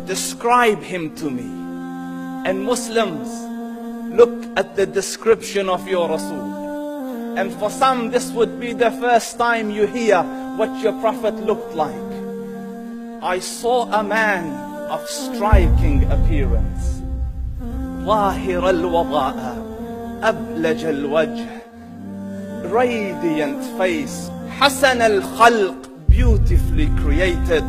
Describe him to me. And Muslims, look at the description of your Rasul. And for some, this would be the first time you hear what your Prophet looked like. I saw a man of striking appearance. ظاهر الوضاء أبلج الوجه, radiant face, حسن الخلق, beautifully created.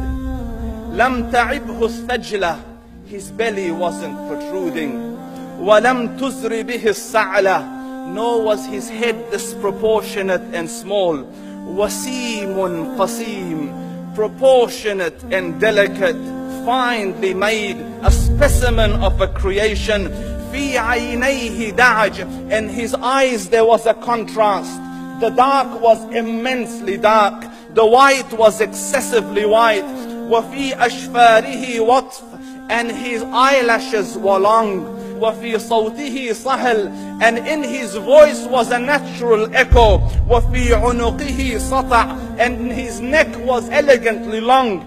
لم تعبه الثجلة, his belly wasn't protruding. ولم تزر به السعلة, nor was his head disproportionate and small. وسيم قسيم, proportionate and delicate, finely made, a specimen of a creation. في عينيه دعج, in his eyes there was a contrast. The dark was immensely dark, the white was excessively white. وفي أشفاره وطف, and his eyelashes were long. وفي صوته صهل, and in his voice was a natural echo. وفي عنقه سطع, and his neck was elegantly long.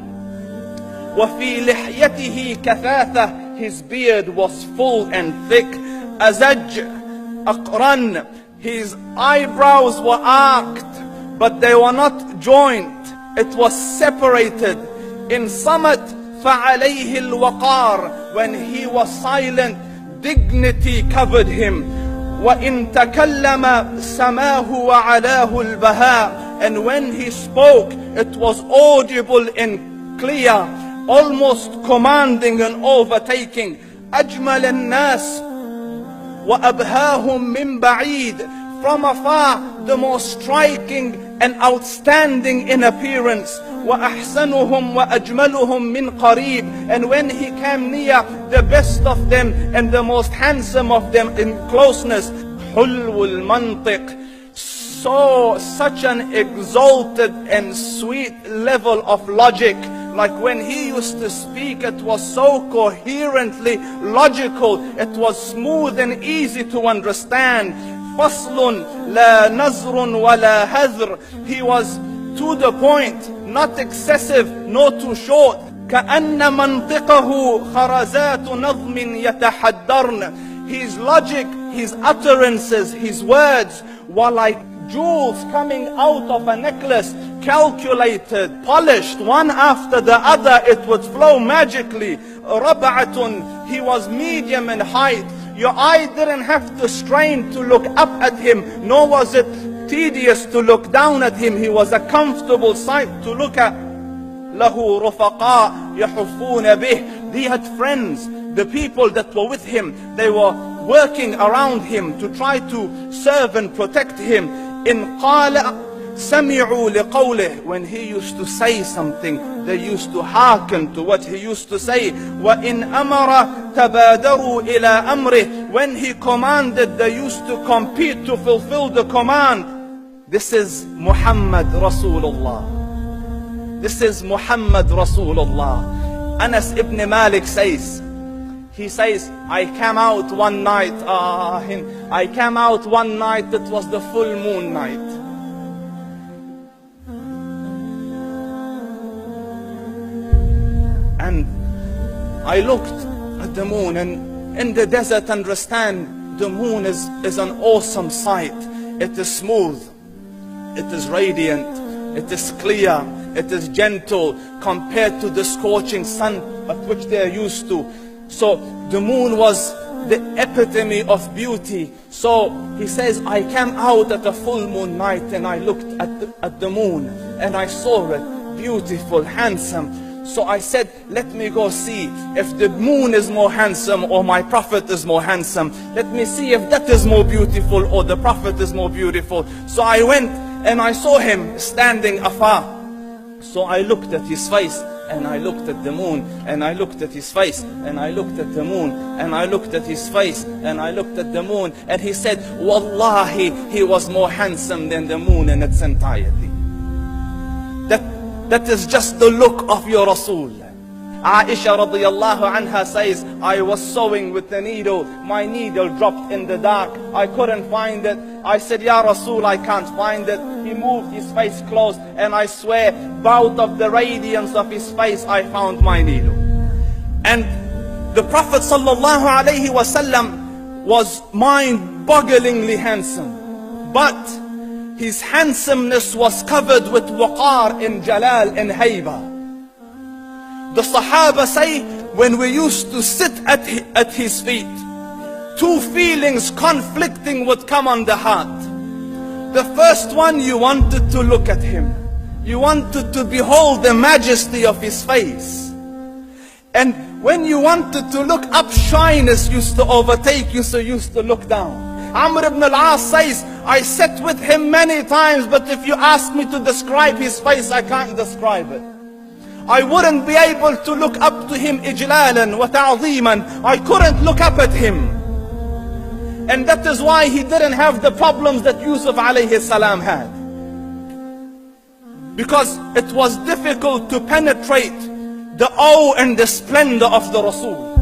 وفي لحيته كثاثة, his beard was full and thick. أزج أقرن, his eyebrows were arched, but they were not joined, it was separated. In صمت فعليه الوقار, when he was silent, dignity covered him. وإن تكلم سماه وعلاه البهاء, and when he spoke, it was audible and clear, almost commanding and overtaking. أجمل الناس وأبهاهم من بعيد, from afar the most striking and outstanding in appearance. وأحسنهم وأجملهم من قريب, and when he came near, the best of them and the most handsome of them in closeness. حلو المنطق, such an exalted and sweet level of logic. Like when he used to speak, it was so coherently logical, it was smooth and easy to understand. فصل لا نزر ولا هذر, he was to the point, not excessive nor too short. كأن منطقه خرزات نظم يتحدرن, his logic, his utterances, his words were like jewels coming out of a necklace, calculated, polished, one after the other, it would flow magically. ربعة, he was medium in height. Your eye didn't have to strain to look up at him, nor was it tedious to look down at him. He was a comfortable sight to look at. له رفقاء يحفون به, he had friends, the people that were with him, they were working around him to try to serve and protect him. إن قال سمعوا لقوله, when he used to say something, they used to hearken to what he used to say. وإن أمر تبادروا إلى أمره, when he commanded, they used to compete to fulfill the command. This is Muhammad Rasulullah. This is Muhammad Rasulullah. Anas ibn Malik says, he says, I came out one night, it was the full moon night. And I looked at the moon, and in the desert, understand, the moon is an awesome sight. It is smooth, it is radiant, it is clear, it is gentle compared to the scorching sun at which they are used to. So the moon was the epitome of beauty. So he says, I came out at a full moon night and I looked at the moon and I saw it beautiful, handsome. So I said, let me go see if the moon is more handsome or my Prophet is more handsome. Let me see if that is more beautiful or the Prophet is more beautiful. So I went and I saw him standing afar. So I looked at his face and I looked at the moon, and I looked at his face, and I looked at the moon, and I looked at his face, and I looked at the moon, and he said, Wallahi, he was more handsome than the moon in its entirety. That is just the look of your Rasul. Aisha radiyallahu anha says, I was sewing with the needle, my needle dropped in the dark, I couldn't find it, I said, Ya Rasul, I can't find it. He moved his face close, and I swear, out of the radiance of his face, I found my needle. And the Prophet sallallahu alaihi wasallam was mind-bogglingly handsome, but his handsomeness was covered with waqar and jalal and hayba. The Sahaba say, when we used to sit at his feet, two feelings conflicting would come on the heart. The first one, you wanted to look at him. You wanted to behold the majesty of his face. And when you wanted to look up, shyness used to overtake you, so you used to look down. Amr ibn al-As says, I sat with him many times, but if you ask me to describe his face, I can't describe it. I wouldn't be able to look up to him ijlalan wa ta'zeeman. I couldn't look up at him. And that is why he didn't have the problems that Yusuf alayhi salam had. Because it was difficult to penetrate the awe and the splendor of the Rasul.